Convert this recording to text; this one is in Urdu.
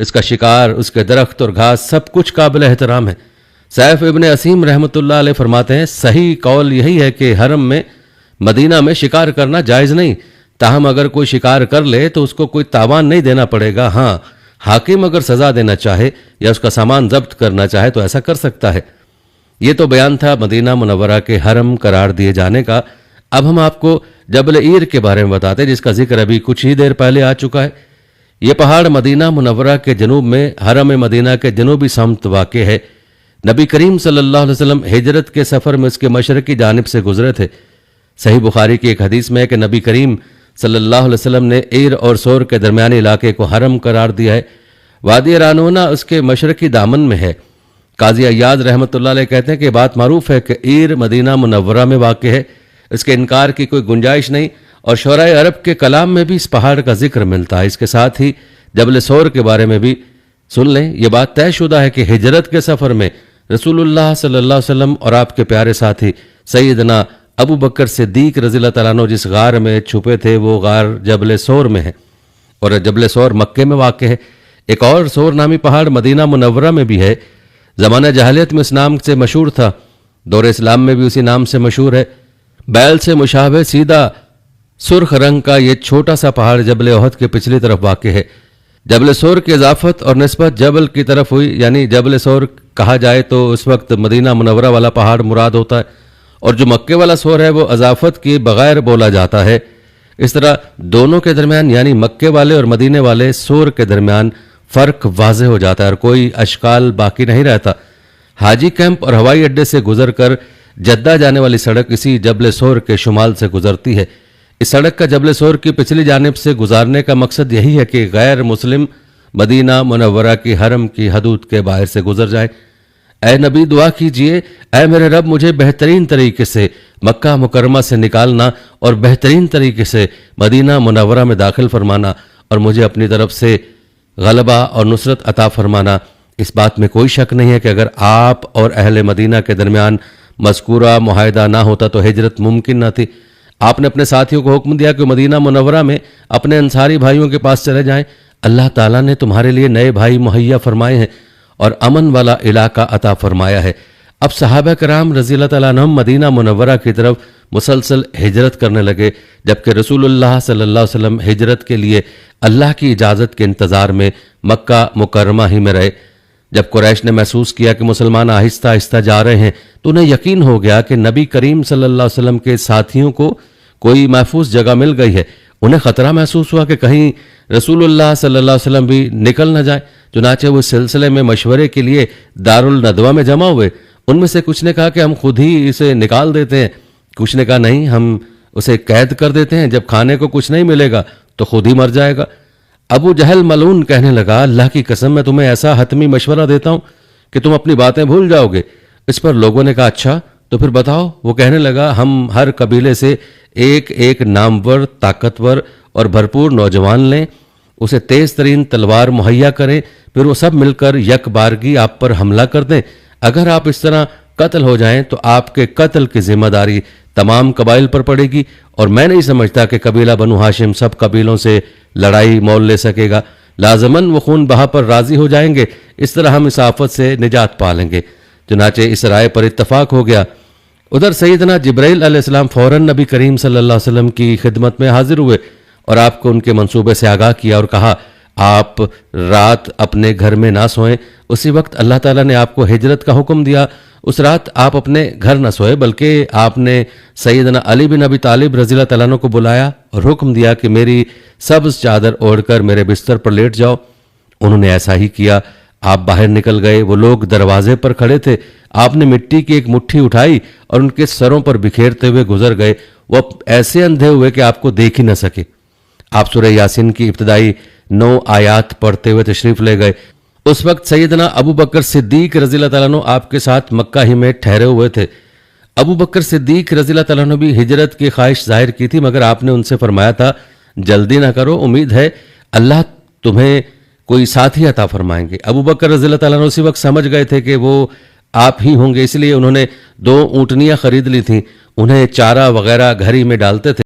اس کا شکار، اس کے درخت اور گھاس سب کچھ قابل احترام ہے۔ سیف ابن اسیم رحمۃ اللہ علیہ فرماتے ہیں صحیح قول یہی ہے کہ حرم میں مدینہ میں شکار کرنا جائز نہیں، تاہم اگر کوئی شکار کر لے تو اس کو کوئی تاوان نہیں دینا پڑے گا۔ ہاں، حاکم اگر سزا دینا چاہے یا اس کا سامان ضبط کرنا چاہے تو ایسا کر سکتا ہے۔ یہ تو بیان تھا مدینہ منورہ کے حرم قرار دیے جانے کا۔ اب ہم آپ کو جبل عیر کے بارے میں بتاتے ہیں، جس کا ذکر ابھی کچھ ہی دیر پہلے آ چکا ہے۔ یہ پہاڑ مدینہ منورہ کے جنوب میں حرم مدینہ کے جنوبی سمت واقع ہے۔ نبی کریم صلی اللہ علیہ وسلم ہجرت کے سفر میں اس کے مشرقی جانب سے گزرے تھے۔ صحیح بخاری کی ایک حدیث میں ہے کہ نبی کریم صلی اللہ علیہ وسلم نے عیر اور سور کے درمیانی علاقے کو حرم قرار دیا ہے۔ وادی رانونا اس کے مشرقی دامن میں ہے۔ قاضی عیاض رحمۃ اللہ علیہ کہتے ہیں کہ بات معروف ہے کہ عیر مدینہ منورہ میں واقع ہے، اس کے انکار کی کوئی گنجائش نہیں، اور شعراء عرب کے کلام میں بھی اس پہاڑ کا ذکر ملتا ہے۔ اس کے ساتھ ہی جبل سور کے بارے میں بھی سن لیں۔ یہ بات طے شدہ ہے کہ ہجرت کے سفر میں رسول اللہ صلی اللہ علیہ وسلم اور آپ کے پیارے ساتھی سیدنا ابو بکر صدیق رضی اللہ تعالیٰ عنہ جس غار میں چھپے تھے وہ غار جبل سور میں ہے، اور جبل سور مکے میں واقع ہے۔ ایک اور سور نامی پہاڑ مدینہ منورہ میں بھی ہے۔ زمانہ جاہلیت میں اس نام سے مشہور تھا، دور اسلام میں بھی اسی نام سے مشہور ہے۔ بیل سے مشابہ سیدھا سرخ رنگ کا یہ چھوٹا سا پہاڑ جبل احد کے پچھلی طرف واقع ہے۔ جبل سور کی اضافت اور نسبت جبل کی طرف ہوئی، یعنی جبل سور کہا جائے تو اس وقت مدینہ منورہ والا پہاڑ مراد ہوتا ہے، اور جو مکے والا سور ہے وہ اضافت کے بغیر بولا جاتا ہے۔ اس طرح دونوں کے درمیان یعنی مکے والے اور مدینے والے سور کے درمیان فرق واضح ہو جاتا ہے اور کوئی اشکال باقی نہیں رہتا۔ حاجی کیمپ اور ہوائی اڈے سے گزر کر جدہ جانے والی سڑک اسی جبل سور کے شمال سے گزرتی ہے۔ اس سڑک کا جبل سور کی پچھلی جانب سے گزارنے کا مقصد یہی ہے کہ غیر مسلم مدینہ منورہ کی حرم کی حدود کے باہر سے گزر جائیں۔ اے نبی دعا کیجئے، اے میرے رب مجھے بہترین طریقے سے مکہ مکرمہ سے نکالنا اور بہترین طریقے سے مدینہ منورہ میں داخل فرمانا، اور مجھے اپنی طرف سے غلبہ اور نصرت عطا فرمانا۔ اس بات میں کوئی شک نہیں ہے کہ اگر آپ اور اہل مدینہ کے درمیان مذکورہ معاہدہ نہ ہوتا تو ہجرت ممکن نہ تھی۔ آپ نے اپنے ساتھیوں کو حکم دیا کہ مدینہ منورہ میں اپنے انصاری بھائیوں کے پاس چلے جائیں۔ اللہ تعالیٰ نے تمہارے لیے نئے بھائی مہیا فرمائے ہیں اور امن والا علاقہ عطا فرمایا ہے۔ اب صحابہ کرام رضی اللہ تعالیٰ عنہم مدینہ منورہ کی طرف مسلسل ہجرت کرنے لگے، جبکہ رسول اللہ صلی اللہ علیہ وسلم ہجرت کے لیے اللہ کی اجازت کے انتظار میں مکہ مکرمہ ہی میں رہے۔ جب قریش نے محسوس کیا کہ مسلمان آہستہ آہستہ جا رہے ہیں تو انہیں یقین ہو گیا کہ نبی کریم صلی اللہ علیہ وسلم کے ساتھیوں کو کوئی محفوظ جگہ مل گئی ہے۔ انہیں خطرہ محسوس ہوا کہ کہیں رسول اللہ صلی اللہ علیہ وسلم بھی نکل نہ جائیں، چنانچہ وہ اس سلسلے میں مشورے کے لیے دارالندوہ میں جمع ہوئے۔ ان میں سے کچھ نے کہا کہ ہم خود ہی اسے نکال دیتے ہیں، کچھ نے کہا نہیں، ہم اسے قید کر دیتے ہیں، جب کھانے کو کچھ نہیں ملے گا تو خود ہی مر جائے گا۔ ابو جہل ملعون کہنے لگا اللہ کی قسم میں تمہیں ایسا حتمی مشورہ دیتا ہوں کہ تم اپنی باتیں بھول جاؤ گے۔ اس پر لوگوں نے کہا اچھا تو پھر بتاؤ۔ وہ کہنے لگا ہم ہر قبیلے سے ایک ایک نامور، طاقتور اور بھرپور نوجوان لیں، اسے تیز ترین تلوار مہیا کریں، پھر وہ سب مل کر یک بارگی آپ پر حملہ کر دیں۔ اگر آپ اس طرح قتل ہو جائیں تو آپ کے قتل کی ذمہ داری تمام قبائل پر پڑے گی، اور میں نہیں سمجھتا کہ قبیلہ بنو ہاشم سب قبیلوں سے لڑائی مول لے سکے گا۔ لازماً وہ خون بہا پر راضی ہو جائیں گے، اس طرح ہم اس آفت سے نجات پا لیں گے۔ چنانچہ اس رائے پر اتفاق ہو گیا۔ ادھر سیدنا جبرائیل علیہ السلام فوراً نبی کریم صلی اللہ علیہ وسلم کی خدمت میں حاضر ہوئے اور آپ کو ان کے منصوبے سے آگاہ کیا اور کہا آپ رات اپنے گھر میں نہ سوئیں۔ اسی وقت اللہ تعالیٰ نے آپ کو ہجرت کا حکم دیا۔ اس رات آپ اپنے گھر نہ سوئے بلکہ آپ نے سیدنا علی بن ابی طالب رضی اللہ تعالیٰ عنہ کو بلایا اور حکم دیا کہ میری سبز چادر اوڑھ کر میرے بستر پر لیٹ جاؤ۔ انہوں نے ایسا ہی کیا۔ آپ باہر نکل گئے، وہ لوگ دروازے پر کھڑے تھے۔ آپ نے مٹی کی ایک مٹھی اٹھائی اور ان کے سروں پر بکھیرتے ہوئے گزر گئے۔ وہ ایسے اندھے ہوئے کہ آپ کو دیکھ ہی نہ سکے۔ آپ سورہ یاسین کی ابتدائی 9 آیات پڑھتے ہوئے تشریف لے گئے۔ اس وقت سیدنا ابو بکر صدیق رضی اللہ تعالیٰ عنہ آپ کے ساتھ مکہ ہی میں ٹھہرے ہوئے تھے۔ ابو بکر صدیق رضی اللہ تعالیٰ عنہ بھی ہجرت کی خواہش ظاہر کی تھی، مگر آپ نے ان سے فرمایا تھا جلدی نہ کرو، امید ہے اللہ تمہیں کوئی ساتھی عطا فرمائیں گے۔ ابو بکر رضی اللہ تعالیٰ عنہ اسی وقت سمجھ گئے تھے کہ وہ آپ ہی ہوں گے، اس لیے انہوں نے 2 اونٹنیاں خرید لی تھیں، انہیں چارہ وغیرہ گھر ہی میں ڈالتے تھے۔